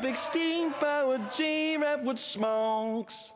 big steam-powered G-Rap with smokes.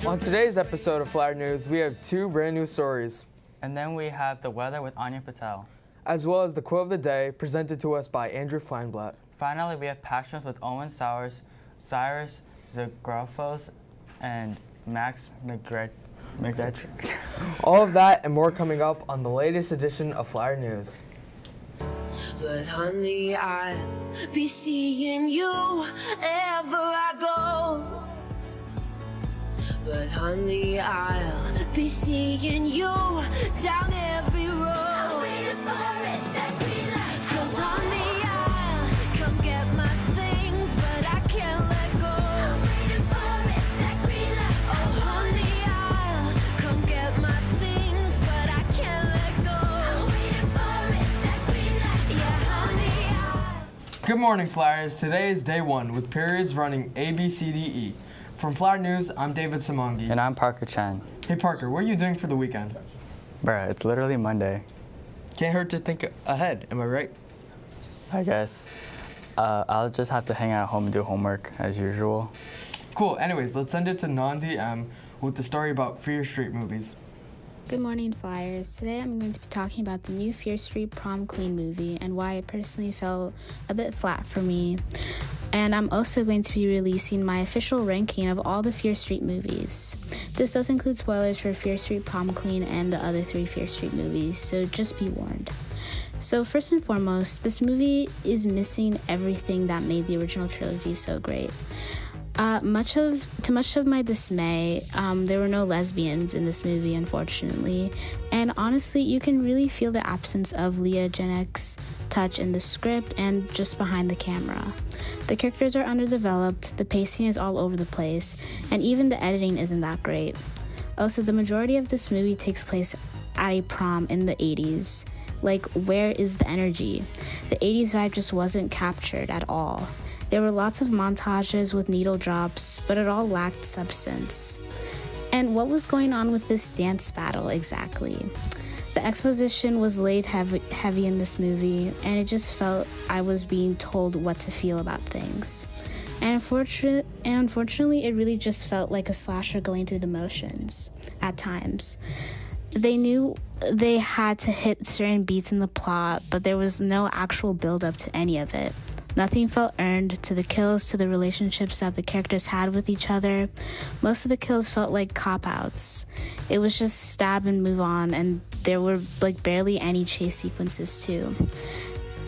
On today's episode of Flyer News, we have two brand new stories. And then we have the weather with Anya Patel. As well as the quote of the day, presented to us by Andrew Feinblatt. Finally, we have Passions with Owen Sowers, Cyrus Zagrafos, and Max McGetrick. All of that and more coming up on the latest edition of Flyer News. But honey, I'll be seeing you ever I go. But honey, I'll be seeing you down every road. I'm waiting for it, that green light. 'Cause honey, I'll come get my things, but I can't let go. I'm waiting for it, that green light. Oh honey, I'll come get my things, but I can't let go. I'm waiting for it, that green light. Yeah, honey, Good morning, Flyers. Today is day one with periods running A, B, C, D, E. From Flyer News, I'm David Simongi. And I'm Parker Chan. Hey Parker, what are you doing for the weekend? Bruh, it's literally Monday. Can't hurt to think ahead, am I right? I guess. I'll just have to hang out at home and do homework as usual. Cool, anyways, let's send it to Non-DM with the story about Fear Street movies. Good morning, Flyers. Today I'm going to be talking about the new Fear Street Prom Queen movie and why it personally felt a bit flat for me. And I'm also going to be releasing my official ranking of all the Fear Street movies. This does include spoilers for Fear Street Prom Queen and the other 3 Fear Street movies, so just be warned. So first and foremost, this movie is missing everything that made the original trilogy so great. Much of my dismay, there were no lesbians in this movie, unfortunately. And honestly, you can really feel the absence of Leah Jenek's touch in the script and just behind the camera. The characters are underdeveloped, the pacing is all over the place, and even the editing isn't that great. Also, the majority of this movie takes place at a prom in the 80s. Like, where is the energy? The 80s vibe just wasn't captured at all. There were lots of montages with needle drops, but it all lacked substance. And what was going on with this dance battle exactly? The exposition was laid heavy in this movie, and it just felt I was being told what to feel about things. And unfortunately, it really just felt like a slasher going through the motions at times. They knew they had to hit certain beats in the plot, but there was no actual build-up to any of it. Nothing felt earned, to the kills, to the relationships that the characters had with each other. Most of the kills felt like cop-outs. It was just stab and move on, and there were like barely any chase sequences too.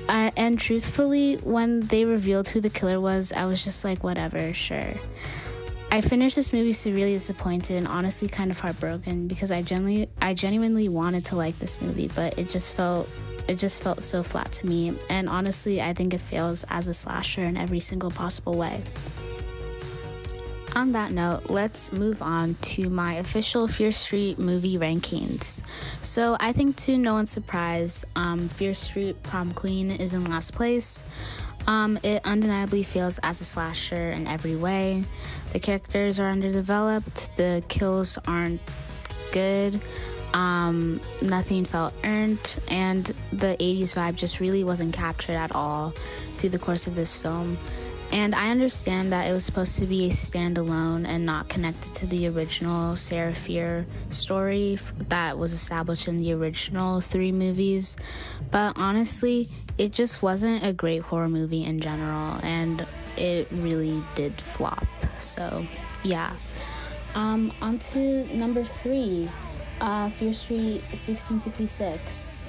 And truthfully, when they revealed who the killer was, I was just like, whatever, sure. I finished this movie severely disappointed and honestly kind of heartbroken because I genuinely wanted to like this movie, but it just felt so flat to me. And honestly, I think it fails as a slasher in every single possible way. On that note, let's move on to my official Fear Street movie rankings. So I think, to no one's surprise, Fear Street Prom Queen is in last place. It undeniably fails as a slasher in every way. The characters are underdeveloped, the kills aren't good, nothing felt earned, and the 80s vibe just really wasn't captured at all through the course of this film. And I understand that it was supposed to be a standalone and not connected to the original Sarah Fear story that was established in the original 3 movies, but honestly, it just wasn't a great horror movie in general, and it really did flop. So, yeah. On to number 3, Fear Street 1666.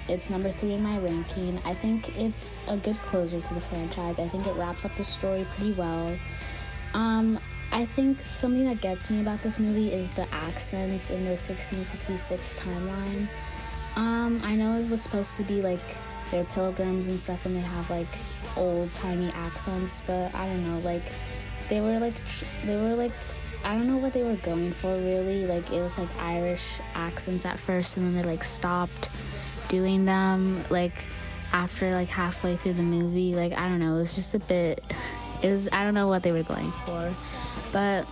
It's number 3 in my ranking. I think it's a good closer to the franchise. I think it wraps up the story pretty well. I think something that gets me about this movie is the accents in the 1666 timeline. I know it was supposed to be like they're pilgrims and stuff and they have like old-timey accents, but I don't know, like they were like I don't know what they were going for really. Like it was like Irish accents at first, and then they like stopped doing them like after like halfway through the movie. Like I don't know, it was just a bit, I don't know what they were going for. But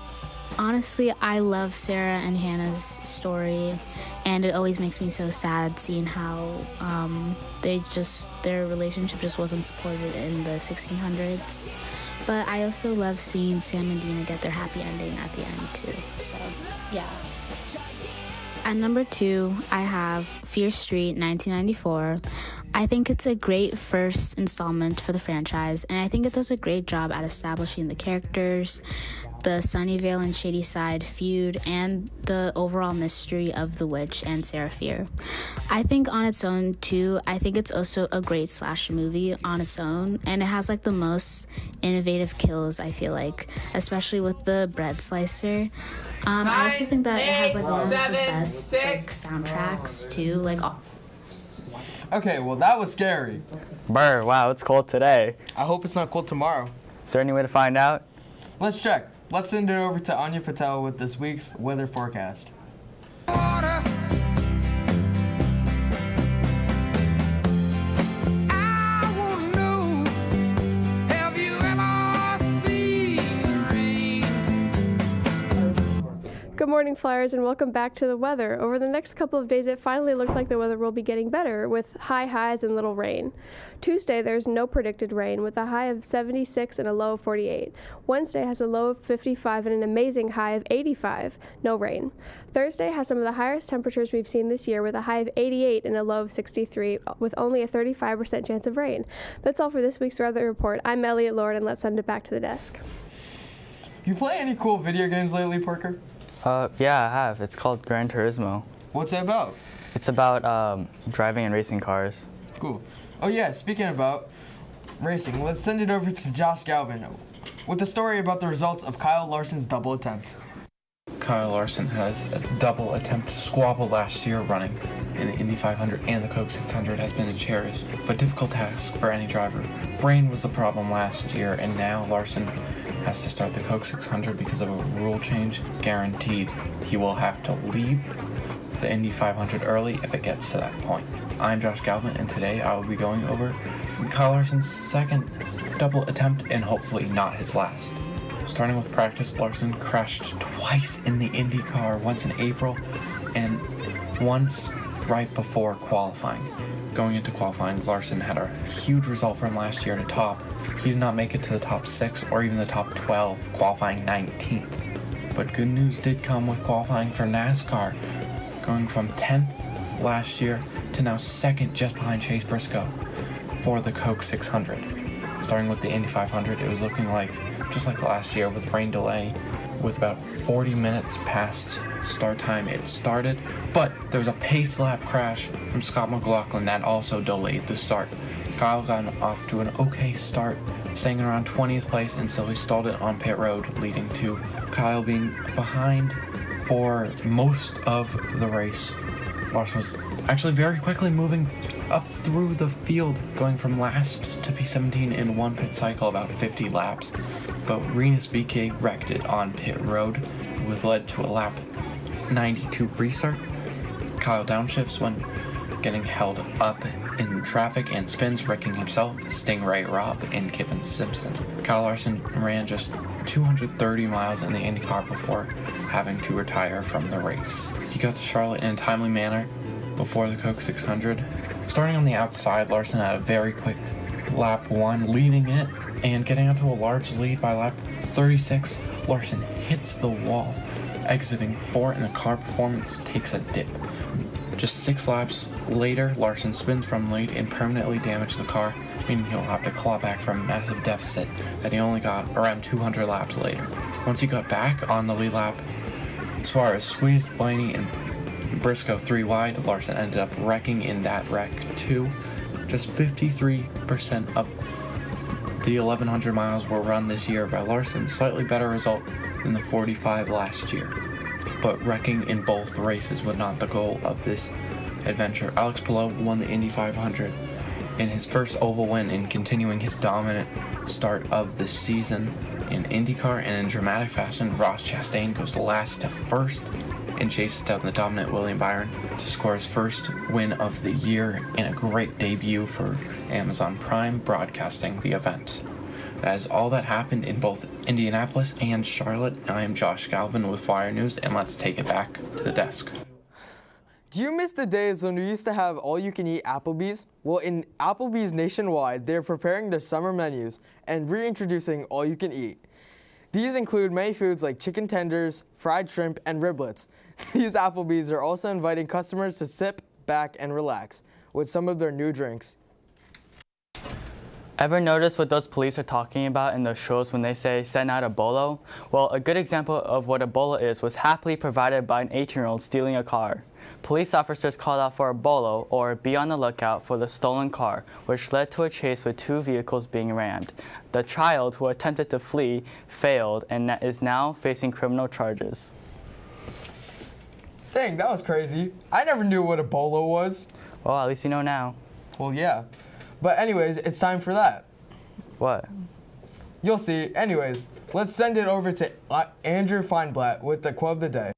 honestly, I love Sarah and Hannah's story, and it always makes me so sad seeing how their relationship just wasn't supported in the 1600s. But I also love seeing Sam and Dina get their happy ending at the end too. So, yeah. At number 2, I have Fear Street 1994. I think it's a great first installment for the franchise, and I think it does a great job at establishing the characters, the Sunnyvale and Shadyside feud, and the overall mystery of the witch and Sarah Fear. I think on its own too, I think it's also a great slasher movie on its own, and it has like the most innovative kills, I feel like, especially with the bread slicer. I also think that it has like one of the best like soundtracks too, like Okay, well that was scary. Brr, wow, it's cold today. I hope it's not cold tomorrow. Is there any way to find out? Let's check. Let's send it over to Anya Patel with this week's weather forecast. Good morning, Flyers, and welcome back to the weather. Over the next couple of days, it finally looks like the weather will be getting better, with high highs and little rain. Tuesday, there's no predicted rain, with a high of 76 and a low of 48. Wednesday has a low of 55 and an amazing high of 85, no rain. Thursday has some of the highest temperatures we've seen this year, with a high of 88 and a low of 63, with only a 35% chance of rain. That's all for this week's weather report. I'm Elliot Lord, and let's send it back to the desk. You play any cool video games lately, Parker? Yeah, I have. It's called Gran Turismo. What's that about? It's about driving and racing cars. Cool. Oh yeah, speaking about racing, let's send it over to Josh Galvin with the story about the results of Kyle Larson's double attempt. Kyle Larson has a double attempt squabble last year running in the Indy 500 and the Coke 600 has been a cherished but difficult task for any driver. Brain was the problem last year, and now Larson has to start the Coke 600 because of a rule change. Guaranteed he will have to leave the Indy 500 early if it gets to that point. I'm Josh Galvin, and today I will be going over Kyle Larson's second double attempt and hopefully not his last. Starting with practice, Larson crashed twice in the IndyCar, once in April and once right before qualifying. Going into qualifying, Larson had a huge result from last year to top. He did not make it to the top 6 or even the top 12, qualifying 19th. But good news did come with qualifying for NASCAR, going from 10th last year to now 2nd just behind Chase Briscoe for the Coke 600. Starting with the Indy 500, it was looking like just like last year with rain delay. With about 40 minutes past start time, it started, but there was a pace lap crash from Scott McLaughlin that also delayed the start. Kyle got off to an okay start, staying around 20th place until he stalled it on pit road, leading to Kyle being behind for most of the race. Larson was actually very quickly moving up through the field, going from last to P17 in one pit cycle, about 50 laps. But Rifki wrecked it on pit road, which led to a lap 92 restart. Kyle downshifts when getting held up in traffic and spins, wrecking himself, Stingray Robb, and Kevin Simpson. Kyle Larson ran just 230 miles in the IndyCar before having to retire from the race. He got to Charlotte in a timely manner before the Coke 600. Starting on the outside, Larson had a very quick lap 1, leading it and getting out to a large lead by lap 36. Larson hits the wall, exiting 4th, and the car performance takes a dip. Just 6 laps later, Larson spins from lead and permanently damages the car, meaning he'll have to claw back from a massive deficit that he only got around 200 laps later. Once he got back on the lead lap, Suarez squeezed Blaney and Briscoe 3 wide. Larson ended up wrecking in that wreck too. Just 53% of the 1,100 miles were run this year by Larson, slightly better result than the 45 last year. But wrecking in both races was not the goal of this adventure. Alex Palou won the Indy 500 in his first oval win and continuing his dominant start of the season in IndyCar, and in dramatic fashion, Ross Chastain goes last to first and chases down the dominant William Byron to score his first win of the year in a great debut for Amazon Prime broadcasting the event. That is all that happened in both Indianapolis and Charlotte. I am Josh Galvin with Flyer News, and let's take it back to the desk. Do you miss the days when we used to have all-you-can-eat Applebee's? Well, in Applebee's nationwide, they're preparing their summer menus and reintroducing all-you-can-eat. These include many foods like chicken tenders, fried shrimp, and riblets. These Applebee's are also inviting customers to sit back and relax with some of their new drinks. Ever notice what those police are talking about in those shows when they say send out a bolo? Well, a good example of what a bolo is was happily provided by an 18-year-old stealing a car. Police officers called out for a bolo, or be on the lookout for the stolen car, which led to a chase with 2 vehicles being rammed. The child who attempted to flee failed and is now facing criminal charges. Dang, that was crazy. I never knew what a bolo was. Well, at least you know now. Well, yeah. But anyways, it's time for that. What? You'll see. Anyways, let's send it over to Andrew Feinblatt with the quote of the day.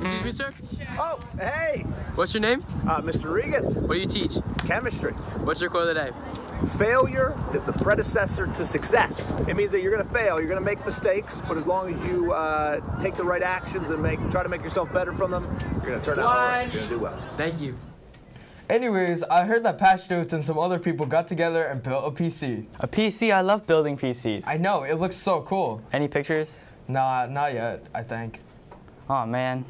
Excuse me, sir? Oh, hey, What's your name? Mr. Regan, What do you teach? chemistry. What's your quote of the day? Failure is the predecessor to success. It means that you're going to fail, you're going to make mistakes, but as long as you take the right actions and try to make yourself better from them, you're going to turn out all right. You're going to do well. Thank you. Anyways, I heard that Patch Notes and some other people got together and built a PC. A PC? I love building PCs. I know, it looks so cool. Any pictures? Nah, not yet, I think. Oh man.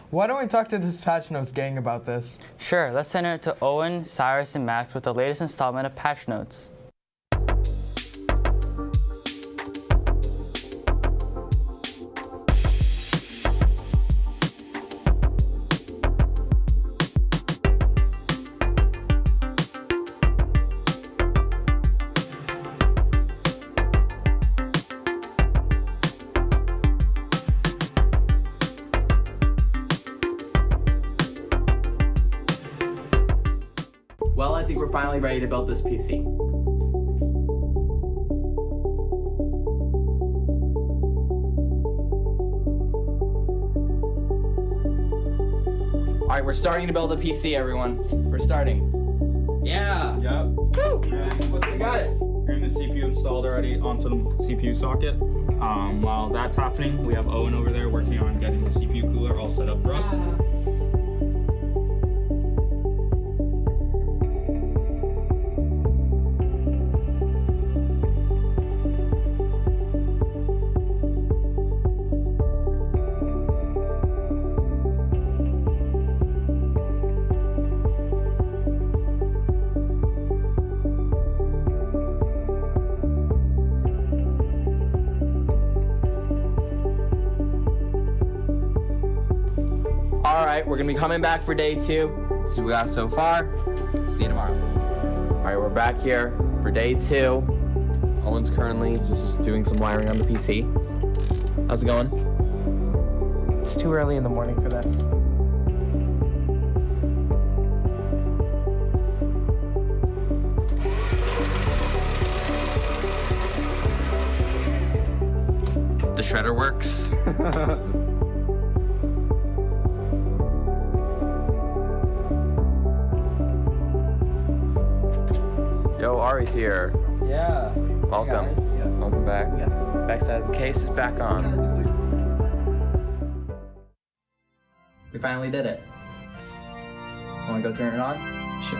Why don't we talk to this Patch Notes gang about this? Sure, let's send it to Owen, Cyrus, and Max with the latest installment of Patch Notes. Well, I think we're finally ready to build this PC. All right, we're starting to build a PC, everyone. We're starting. Yeah. Yep. Woo! We got it. We're in the CPU installed already onto the CPU socket. While that's happening, we have Owen over there working on getting the CPU cooler all set up for us. All right, we're gonna be coming back for day 2. See what we got so far. See you tomorrow. All right, we're back here for day 2. Owen's currently just doing some wiring on the PC. How's it going? It's too early in the morning for this. The shredder works. Yo, Ari's here. Yeah. Welcome. Hey, welcome back. Backside of the case is back on. We finally did it. Wanna go turn it on? Sure.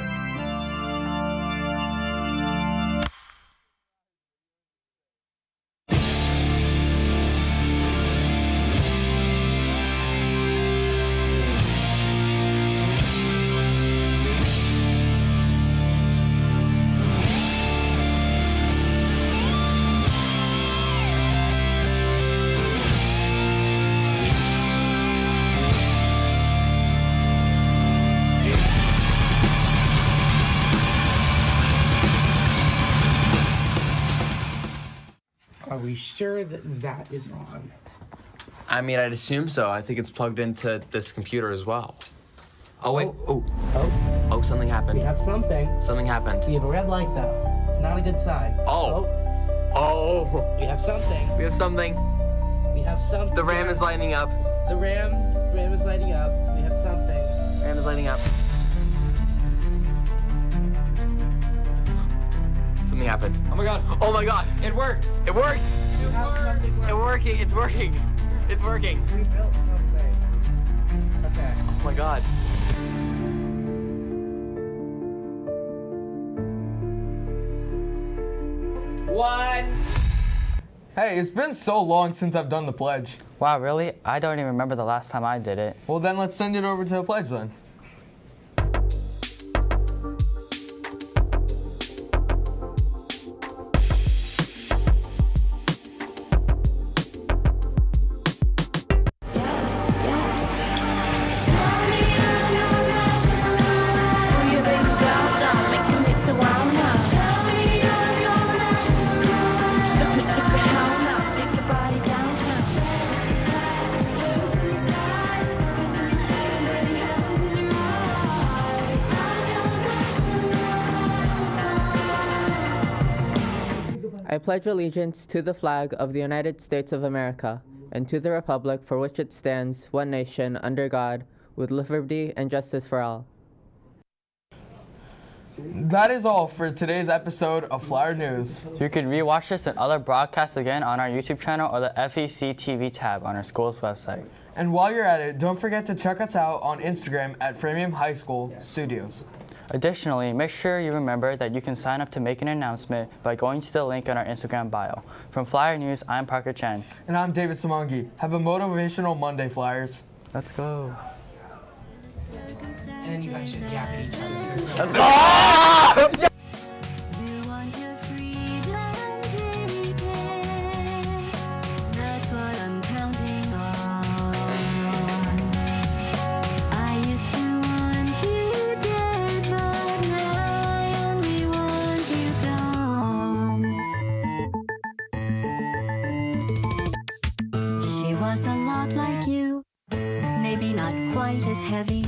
Are we sure that that is on? I mean, I'd assume so. I think it's plugged into this computer as well. Oh, wait. Oh. Oh, something happened. We have something. Something happened. We have a red light, though. It's not a good sign. Oh. We have something. We have something. We have something. The RAM is lighting up. The RAM is lighting up. We have something. RAM is lighting up. Something happened. Oh my god. Oh my god. It works. It worked. It's working. It's working. It's working. We built something. Okay. Oh my god. What? Hey, it's been so long since I've done the pledge. Wow, really? I don't even remember the last time I did it. Well, then let's send it over to the pledge then. I pledge allegiance to the flag of the United States of America and to the republic for which it stands, one nation, under God, with liberty and justice for all. That is all for today's episode of Flyer News. You can rewatch this and other broadcasts again on our YouTube channel or the FEC TV tab on our school's website. And while you're at it, don't forget to check us out on Instagram at Framingham High School Studios. Additionally, make sure you remember that you can sign up to make an announcement by going to the link in our Instagram bio. From Flyer News, I'm Parker Chen. And I'm David Samangi. Have a motivational Monday, Flyers. Let's go. And then you guys should yap at each other. Let's go! Was a lot like you, maybe not quite as heavy.